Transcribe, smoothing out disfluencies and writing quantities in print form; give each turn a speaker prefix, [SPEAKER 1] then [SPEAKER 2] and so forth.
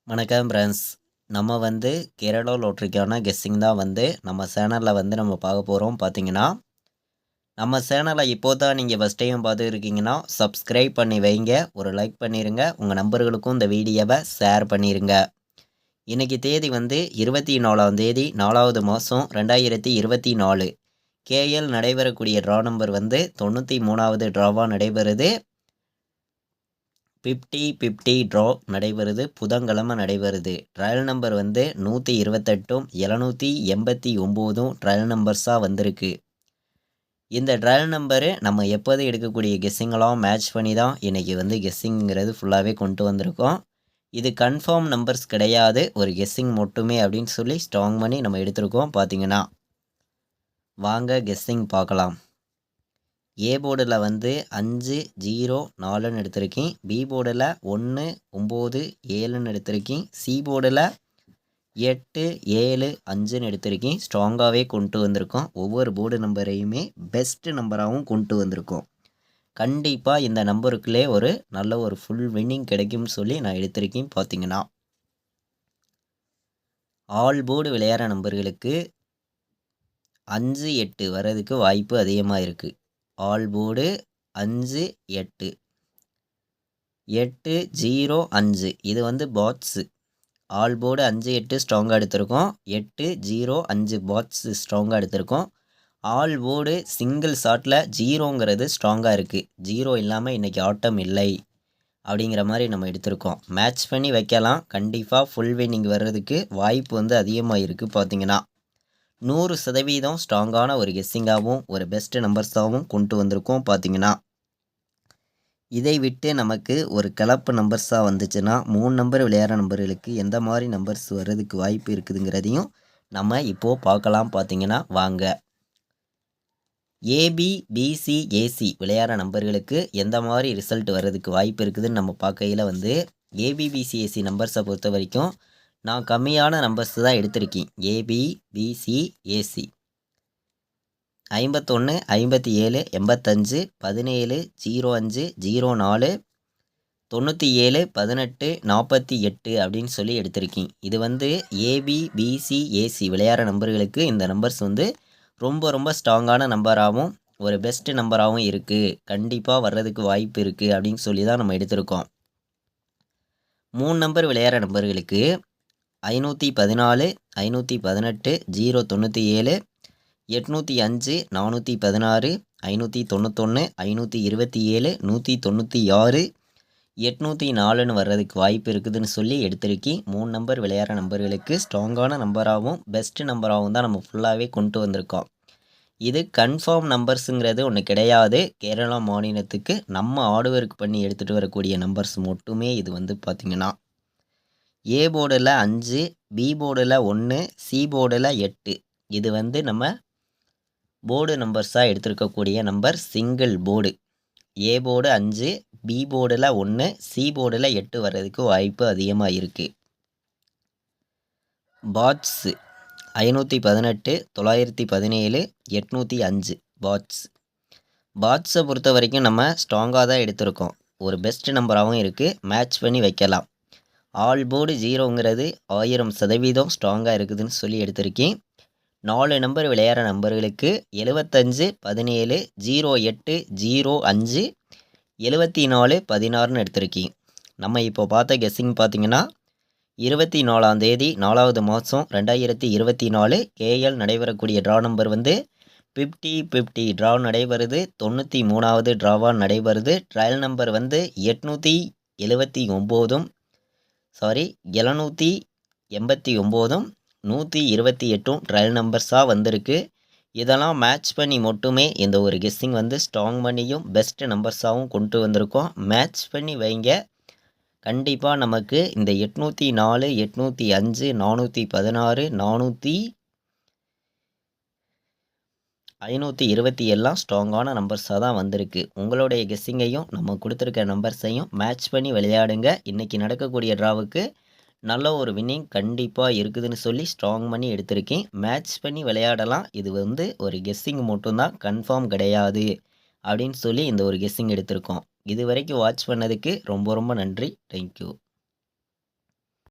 [SPEAKER 1] வணக்கம் ஃப்ரெண்ட்ஸ். நம்ம கேரளா லாட்ரிக்கான கெஸ்ஸிங் தான் நம்ம சேனலில் நம்ம பார்க்க போகிறோம். பார்த்தீங்கன்னா நம்ம சேனலை இப்போ தான் நீங்கள் ஃபஸ்ட் டைம் பார்த்துருக்கீங்கன்னா சப்ஸ்கிரைப் பண்ணி வைங்க, ஒரு லைக் பண்ணிடுங்க, உங்கள் நண்பர்களுக்கும் இந்த வீடியோவை ஷேர் பண்ணிடுங்க. இன்றைக்கி தேதி 24ஆம் தேதி 4வது மாதம் 2024. கேஎல் நடைபெறக்கூடிய ட்ரா நம்பர் 93வது ட்ராவாக நடைபெறுது. 50-50 ட்ரா நடைபெறுது. புதன்கிழமை நடைபெறுது. ட்ரையல் நம்பர் 128ம் 789 ட்ரையல் நம்பர்ஸாக வந்திருக்கு. இந்த ட்ரையல் நம்பரு நம்ம எப்போது எடுக்கக்கூடிய கெஸ்ஸிங்கெல்லாம் மேட்ச் பண்ணி தான் இன்றைக்கி கெஸ்ஸிங்கிறது ஃபுல்லாகவே கொண்டு வந்திருக்கோம். இது கன்ஃபார்ம் நம்பர்ஸ் கிடையாது, ஒரு கெஸ்ஸிங் மட்டுமே அப்படின்னு சொல்லி ஸ்ட்ராங் பண்ணி நம்ம எடுத்திருக்கோம். பார்த்தீங்கன்னா வாங்க கெஸ்ஸிங் பார்க்கலாம். ஏ போர்டில் 5 0 4ன்னு எடுத்திருக்கேன். பி போர்டில் 1 9 7ன்னு எடுத்திருக்கேன். சி போர்டில் 8 7 5ன்னு எடுத்திருக்கேன். ஸ்ட்ராங்காகவே கொண்டு வந்திருக்கோம். ஒவ்வொரு போர்டு நம்பரையுமே பெஸ்ட் நம்பராகவும் கொண்டு வந்திருக்கோம். கண்டிப்பாக இந்த நம்பருக்குள்ளே ஒரு நல்ல ஒரு ஃபுல் வின்னிங் கிடைக்கும்னு சொல்லி நான் எடுத்திருக்கேன். பார்த்தீங்கன்னா ஆல் போர்டு விளையாடுற நம்பர்களுக்கு 5 8 வர்றதுக்கு வாய்ப்பு அதிகமாக இருக்குது. ஆல் போர்டு 5 8 8 0 5 இது பாட்ஸு. ஆல் போர்டு 5 8 ஸ்ட்ராங்காக எடுத்திருக்கோம். 8 0 5 பாட்ஸ் ஸ்ட்ராங்காக எடுத்திருக்கோம். ஆல் போர்டு சிங்கிள் ஷாட்டில் 0ங்கிறது ஸ்ட்ராங்காக இருக்குது. 0 இல்லாமல் இன்றைக்கி ஆட்டம் இல்லை அப்படிங்கிற மாதிரி நம்ம எடுத்திருக்கோம். மேட்ச் பண்ணி வைக்கலாம். கண்டிப்பாக ஃபுல் வின்னிங் வர்றதுக்கு வாய்ப்பு அதிகமாக இருக்குது. பார்த்தீங்கன்னா 100% ஸ்ட்ராங்கான ஒரு கெஸ்ஸிங்காகவும் ஒரு பெஸ்ட் நம்பர்ஸாகவும் கொண்டு வந்திருக்கோம். பார்த்தீங்கன்னா இதை விட்டு நமக்கு ஒரு கலப்பு நம்பர்ஸாக வந்துச்சுன்னா 3 நம்பர் விளையாடுற நம்பர்களுக்கு எந்த மாதிரி நம்பர்ஸ் வர்றதுக்கு வாய்ப்பு இருக்குதுங்கிறதையும் நம்ம இப்போது பார்க்கலாம். பார்த்தீங்கன்னா வாங்க. ஏபி பிசி ஏசி விளையாடுற நம்பர்களுக்கு எந்த மாதிரி ரிசல்ட் வர்றதுக்கு வாய்ப்பு இருக்குதுன்னு நம்ம பார்க்கையில் ஏபிபிசிஏசி நம்பர்ஸை பொறுத்த வரைக்கும் நான் கம்மியான நம்பர்ஸ் தான் எடுத்திருக்கேன். ஏபி பிசி ஏசி 51 57 85 17 05 04 97 18 48 அப்படின்னு சொல்லி எடுத்திருக்கேன். இது ஏபி பிசி ஏசி விளையாடுற நம்பர்களுக்கு இந்த நம்பர்ஸ் ரொம்ப ரொம்ப ஸ்ட்ராங்கான நம்பராகவும் ஒரு பெஸ்ட் நம்பராகவும் இருக்குது. கண்டிப்பாக வர்றதுக்கு வாய்ப்பு இருக்குது அப்படின்னு சொல்லி தான் நம்ம எடுத்திருக்கோம். 3 நம்பர் விளையாடுற நம்பர்களுக்கு 514 518 097 805 416 591 527 196 804ன்னு வர்றதுக்கு வாய்ப்பு இருக்குதுன்னு சொல்லி எடுத்திருக்கேன். 3 நம்பர் விளையாடுற நம்பர்களுக்கு ஸ்ட்ராங்கான நம்பராகவும் பெஸ்ட் நம்பராகவும் தான் நம்ம ஃபுல்லாகவே கொண்டு வந்திருக்கோம். இது கன்ஃபார்ம் நம்பர்ஸுங்கிறது ஒன்று கிடையாது. கேரளா மாநிலத்துக்கு நம்ம ஹார்ட் ஒர்க் பண்ணி எடுத்துகிட்டு வரக்கூடிய நம்பர்ஸ் மட்டுமே இது பார்த்திங்கன்னா ஏ போர்டில் 5 பி போர்டில் 1 சி போர்டில் 8 இது நம்ம போர்டு நம்பர்ஸாக எடுத்துருக்கக்கூடிய number single board. A board 5 B போர்டில் 1 சி போர்டில் 8 வர்றதுக்கு வாய்ப்பு அதிகமாக இருக்குது. பாட்ஸு 518 917 805 பாட்ஸை பொறுத்த வரைக்கும் நம்ம ஸ்ட்ராங்காக தான் எடுத்திருக்கோம். ஒரு பெஸ்ட் நம்பராகவும் இருக்குது. மேட்ச் பண்ணி வைக்கலாம். ஆல் போர்டு 0ங்கிறது 1000% ஸ்ட்ராங்காக இருக்குதுன்னு சொல்லி எடுத்திருக்கேன். 4 நம்பர் விளையாடுற நம்பர்களுக்கு 75 17 08 05 74 16ன்னு எடுத்திருக்கேன். நம்ம இப்போ பார்த்த கெஸ்ஸிங் பார்த்தீங்கன்னா 24ஆம் தேதி 4வது மாதம் 2024 கேஎல் நடைபெறக்கூடிய ட்ரா நம்பர் 50-50 ட்ரா நடைபெறுது. 93வது ட்ராவாக நடைபெறுது. ட்ரையல் நம்பர் 789 128 ட்ரையல் நம்பர்ஸாக வந்திருக்கு. இதெல்லாம் மேட்ச் பண்ணி மட்டுமே இந்த ஒரு கெஸ்ஸிங் ஸ்ட்ராங் பண்ணியும் பெஸ்ட் நம்பர்ஸாகவும் கொண்டு வந்திருக்கோம். மேட்ச் பண்ணி வைங்க. கண்டிப்பாக நமக்கு இந்த 804 805 416 520 எல்லாம் ஸ்ட்ராங்கான நம்பர்ஸாக தான் வந்திருக்கு. உங்களுடைய கெஸ்ஸிங்கையும் நம்ம கொடுத்துருக்க நம்பர்ஸையும் மேட்ச் பண்ணி விளையாடுங்க. இன்றைக்கி நடக்கக்கூடிய ட்ராவுக்கு நல்ல ஒரு வின்னிங் கண்டிப்பாக இருக்குதுன்னு சொல்லி ஸ்ட்ராங் பண்ணி எடுத்திருக்கேன். மேட்ச் பண்ணி விளையாடலாம். இது ஒரு கெஸ்ஸிங் மட்டும்தான், கன்ஃபார்ம் கிடையாது அப்படின்னு சொல்லி இந்த ஒரு கெஸ்ஸிங் எடுத்திருக்கோம். இது வரைக்கும் வாட்ச் பண்ணதுக்கு ரொம்ப ரொம்ப நன்றி. தேங்க்யூ.